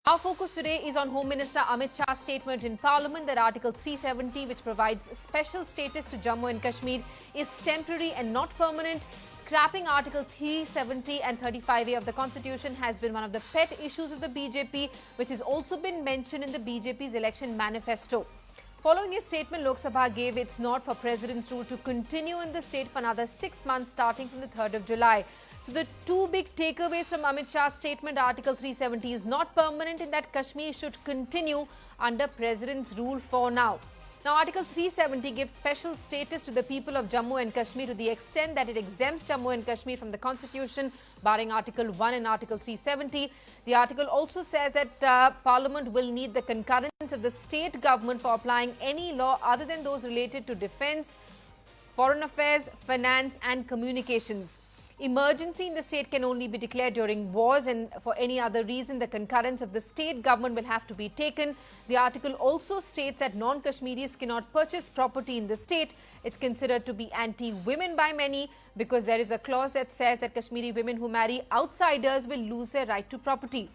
Our focus today is on Home Minister Amit Shah's statement in Parliament that Article 370, which provides special status to Jammu and Kashmir, is temporary and not permanent. Scrapping Article 370 and 35A of the Constitution has been one of the pet issues of the BJP, which has also been mentioned in the BJP's election manifesto. Following his statement, Lok Sabha gave its nod for President's rule to continue in the state for another 6 months starting from the 3rd of July. So the two big takeaways from Amit Shah's statement: Article 370 is not permanent in that Kashmir should continue under President's rule for now. Now, Article 370 gives special status to the people of Jammu and Kashmir to the extent that it exempts Jammu and Kashmir from the Constitution, barring Article 1 and Article 370. The article also says that Parliament will need the concurrence of the state government for applying any law other than those related to defence, foreign affairs, finance and communications. Emergency in the state can only be declared during wars, and for any other reason the concurrence of the state government will have to be taken. The article also states that non-Kashmiris cannot purchase property in the state. It's considered to be anti-women by many because there is a clause that says that Kashmiri women who marry outsiders will lose their right to property.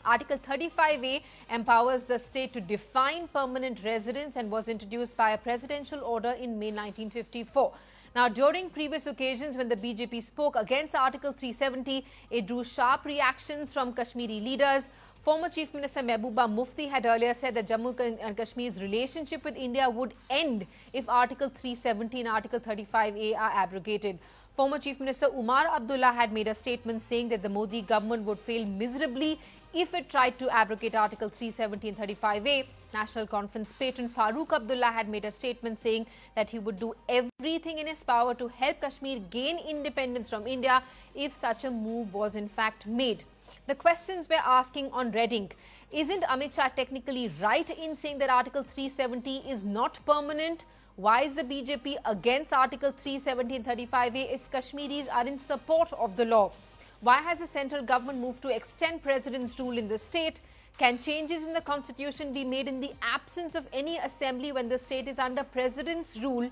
Article 35A empowers the state to define permanent residence and was introduced by a presidential order in May 1954. Now, during previous occasions when the BJP spoke against Article 370, it drew sharp reactions from Kashmiri leaders. Former Chief Minister Mehbooba Mufti had earlier said that Jammu and Kashmir's relationship with India would end if Article 370 and Article 35A are abrogated. Former Chief Minister Umar Abdullah had made a statement saying that the Modi government would fail miserably if it tried to abrogate Article 370 and 35A. National Conference patron Farooq Abdullah had made a statement saying that he would do everything in his power to help Kashmir gain independence from India if such a move was in fact made. The questions we're asking on Red Ink: isn't Amit Shah technically right in saying that Article 370 is not permanent? Why is the BJP against Article 370 and 35A if Kashmiris are in support of the law? Why has the central government moved to extend President's rule in the state? Can changes in the Constitution be made in the absence of any assembly when the state is under President's rule?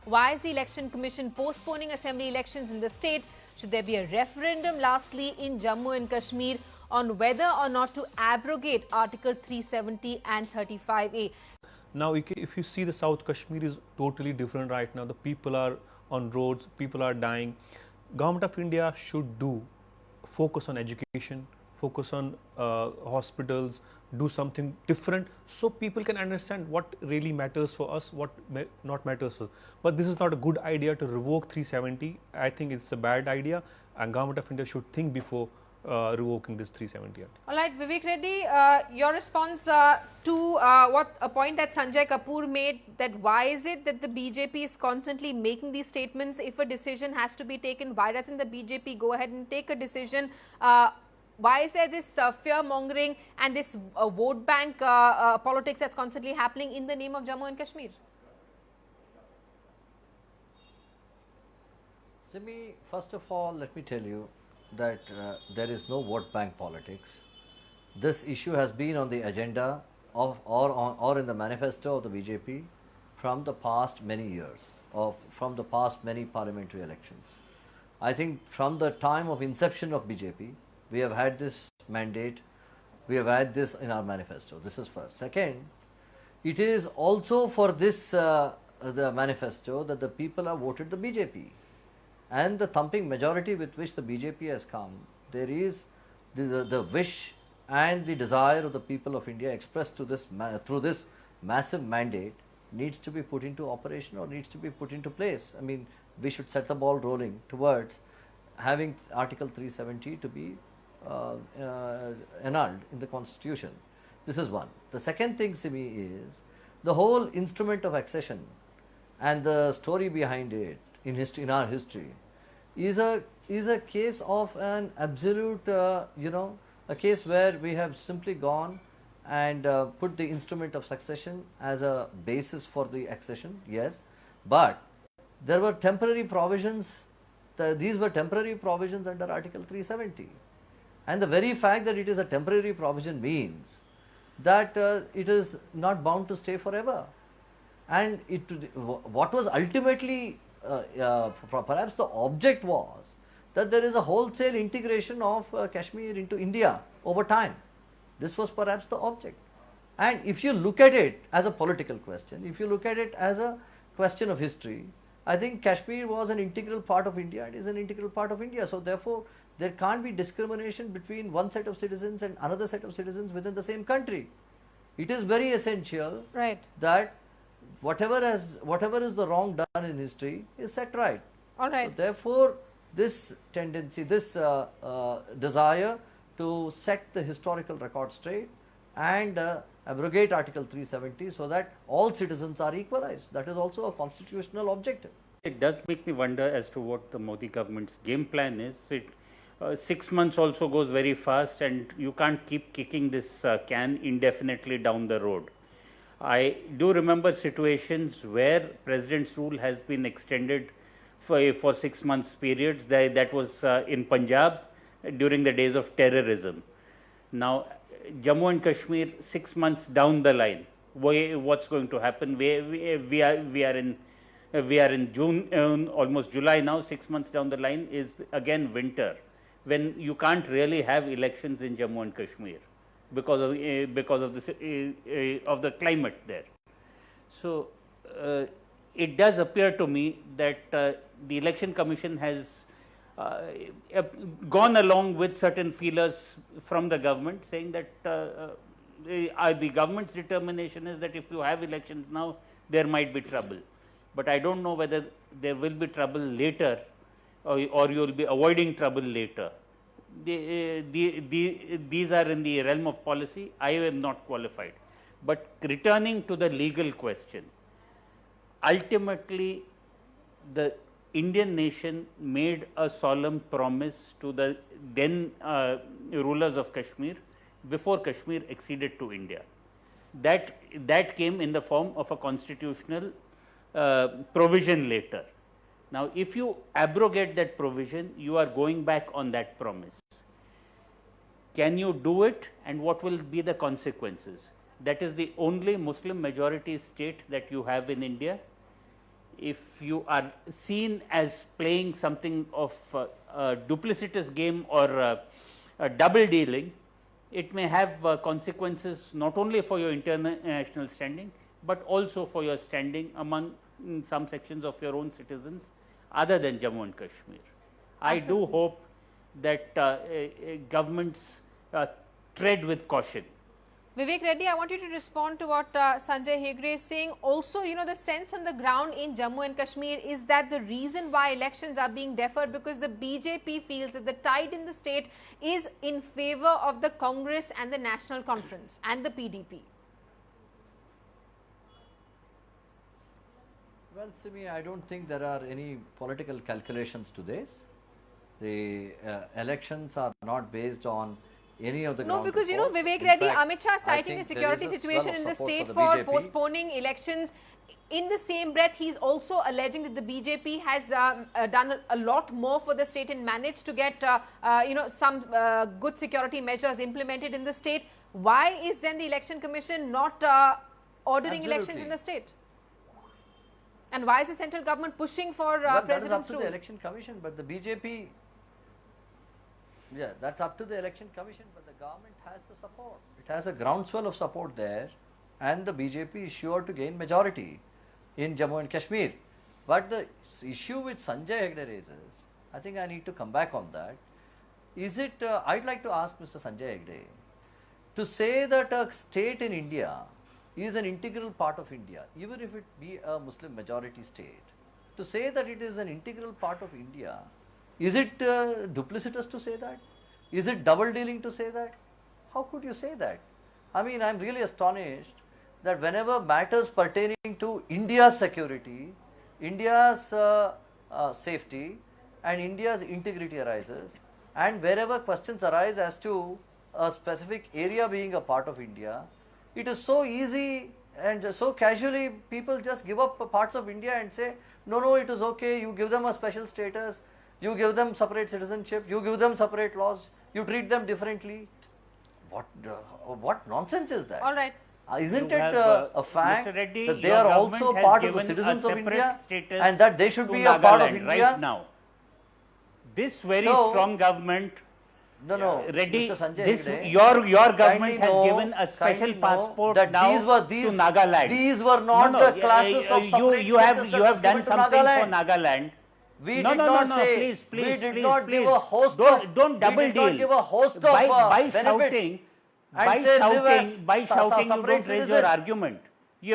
Why is the Election Commission postponing assembly elections in the state? Should there be a referendum, lastly, in Jammu and Kashmir on whether or not to abrogate Article 370 and 35A? Now, if you see, the South Kashmir is totally different right now. The people are on roads, people are dying. Government of India should focus on education, focus on hospitals, do something different so people can understand what really matters for us, what not matters for us. But this is not a good idea to revoke 370. I think it's a bad idea, and Government of India should think before revoking this 370. All right, Vivek Reddy, your response to what a point that Sanjay Kapoor made, that why is it that the BJP is constantly making these statements? If a decision has to be taken, why doesn't the BJP go ahead and take a decision? Why is there this fear-mongering and this vote bank politics that's constantly happening in the name of Jammu and Kashmir? Simi, first of all, let me tell you that there is no vote bank politics. This issue has been on the agenda of or in the manifesto of the BJP from the past many years, or from the past many parliamentary elections. I think from the time of inception of BJP, we have had this mandate, we have had this in our manifesto. This is first. Second, it is also for this the manifesto that the people have voted the BJP. And the thumping majority with which the BJP has come, there is the wish and the desire of the people of India expressed to this through this massive mandate needs to be put into operation or needs to be put into place. I mean, we should set the ball rolling towards having Article 370 to be annulled in the Constitution. This is one. The second thing, Simi, is the whole instrument of accession and the story behind it in our history is a case of an absolute a case where we have simply gone and put the instrument of succession as a basis for the accession, yes, but there were temporary provisions. These were temporary provisions under Article 370, and the very fact that it is a temporary provision means that it is not bound to stay forever. And what was ultimately perhaps the object was that there is a wholesale integration of Kashmir into India over time. This was perhaps the object. And if you look at it as a political question, if you look at it as a question of history, I think Kashmir was an integral part of India. It is an integral part of India. So therefore, there can't be discrimination between one set of citizens and another set of citizens within the same country. It is very essential that whatever is the wrong done in history is set right. All right. So therefore, this tendency, this desire to set the historical record straight and abrogate Article 370 so that all citizens are equalized. That is also a constitutional objective. It does make me wonder as to what the Modi government's game plan is. 6 months also goes very fast, and you can't keep kicking this can indefinitely down the road. I do remember situations where President's rule has been extended for 6 months periods. That was in Punjab during the days of terrorism. Now, Jammu and Kashmir, 6 months down the line, what's going to happen? We are in June, almost July now. 6 months down the line is again winter, when you can't really have elections in Jammu and Kashmir because of the climate there. So it does appear to me that the Election Commission has gone along with certain feelers from the government, saying that the government's determination is that if you have elections now, there might be trouble. But I don't know whether there will be trouble later or you will be avoiding trouble later. These are in the realm of policy. I am not qualified. But returning to the legal question, ultimately the Indian nation made a solemn promise to the then rulers of Kashmir before Kashmir acceded to India. That came in the form of a constitutional provision later. Now, if you abrogate that provision, you are going back on that promise. Can you do it, and what will be the consequences? That is the only Muslim majority state that you have in India. If you are seen as playing something of a duplicitous game or a double dealing, it may have consequences not only for your international standing, but also for your standing among some sections of your own citizens other than Jammu and Kashmir. I do hope that governments tread with caution. Vivek Reddy, I want you to respond to what Sanjay Hegde is saying. Also, the sense on the ground in Jammu and Kashmir is that the reason why elections are being deferred because the BJP feels that the tide in the state is in favor of the Congress and the National Conference and the PDP. Well, Simi, I don't think there are any political calculations to this. The elections are not based on any of the No, because reports. Vivek In Reddy, fact, Amit Shah citing the security situation in the state for postponing elections. In the same breath, he's also alleging that the BJP has done a lot more for the state and managed to get some good security measures implemented in the state. Why is then the Election Commission not ordering elections in the state? And why is the central government pushing for President's rule? That is up to the Election Commission, but the BJP. Yeah, that's up to the Election Commission, but the government has the support. It has a groundswell of support there, and the BJP is sure to gain majority in Jammu and Kashmir. But the issue which Sanjay Hegde raises, I think I need to come back on that. Is it, I'd like to ask Mr. Sanjay Hegde, to say that a state in India is an integral part of India, even if it be a Muslim majority state, to say that it is an integral part of India, is it duplicitous to say that? Is it double dealing to say that? How could you say that? I mean, I'm really astonished that whenever matters pertaining to India's security, India's safety and India's integrity arises, and wherever questions arise as to a specific area being a part of India, it is so easy and so casually people just give up parts of India and say, no, it is okay, you give them a special status, you give them separate citizenship, you give them separate laws, you treat them differently. What nonsense is that? All right. Isn't it a fact Reddy, that they are also part of the citizens of India and that they should be a part of India? Right now, this very strong government No, Reddy, Mr. Sanjay this Hegde, your government kindly has know- given a special kindly know passport that now these to Nagaland. These were not the classes of separate you have status that you was have done given to something for Nagaland. Nagaland. We no, did no, not no, say, please, please, we did please, not please. give a host don't, of, don't double we did deal. not give a host by, of by benefits shouting, and by say live shouting, as by shouting, you separate don't raise your citizens. argument.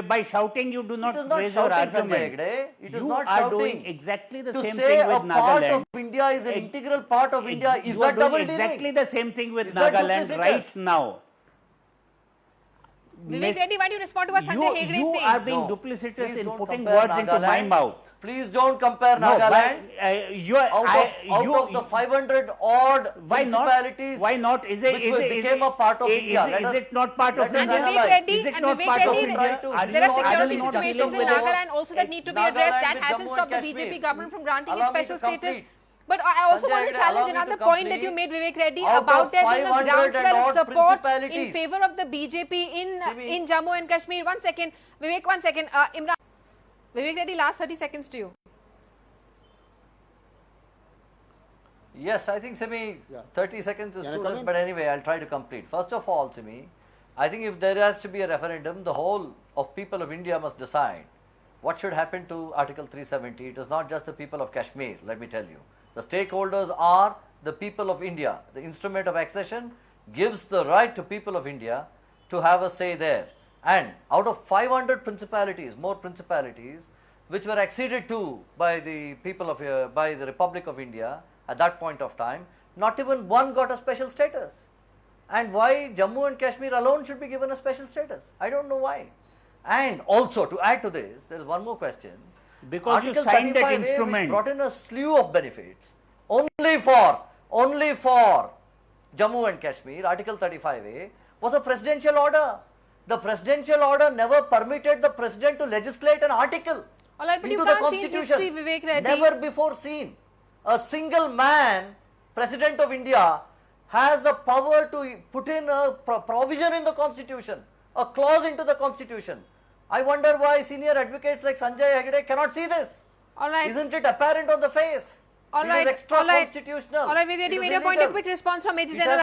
By shouting, you do It is not not raise your shouting, Sanjay argument. Hegde. It is You not are shouting. doing exactly the To same say thing with a part Nagaland. of India is an integral part of India, is You that are doing double dealing? exactly the same thing with Is that Nagaland duplicitous? right now. Vivek Reddy, why do you respond to what Sanjay Hegde is you saying? are being No, duplicitous please in don't putting compare words into my Nagaland. mouth. Please don't compare No, Nagaland. you Out of the 500 odd why not? municipalities Why not? Is it which became a part of India. Is it not part of let us And India? Vivek analyze. Reddy, Is it and not Vivek part of Reddy, India? there are you security not situations dealing in with Nagaland also that need to be addressed. That with hasn't Jammu stopped the and BJP Kashmir. government from granting it Allow me to special status. complete. But I also Sanjay want to Hegde, challenge allow me another to point that you complete. made, Vivek Reddy, Out about of there being a 500 groundswell and of odd support in principalities. favor of the BJP Simi. in Jammu and Kashmir. One second, Vivek, one second. Imran, Vivek Reddy, last 30 seconds to you. Yes, I think Simi, 30 seconds is Can I too come less, in? but anyway, I'll try to complete. First of all, Simi, I think if there has to be a referendum, the whole of people of India must decide what should happen to Article 370. It is not just the people of Kashmir, let me tell you. The stakeholders are the people of India. The instrument of accession gives the right to people of India to have a say there. And out of 500 principalities, more principalities, which were acceded to by the people of, by the Republic of India at that point of time, not even one got a special status. And why Jammu and Kashmir alone should be given a special status? I don't know why. And also, to add to this, there is one more question. Because you Article signed that 35A, which instrument. brought in a slew of benefits only for Jammu and Kashmir. Article 35A was a presidential order. The presidential order never permitted the president to legislate an article All right, but you into the can't change constitution. history, Vivek Reddy. Never before seen. A single man, President of India, has the power to put in a provision in the constitution, a clause into the constitution. I wonder why senior advocates like Sanjay Hegde cannot see this. All right. Isn't it apparent on the face? All It right. is extra All right. constitutional. All right, Vivek Reddy, It is made your point. A illegal. quick response from Major It has General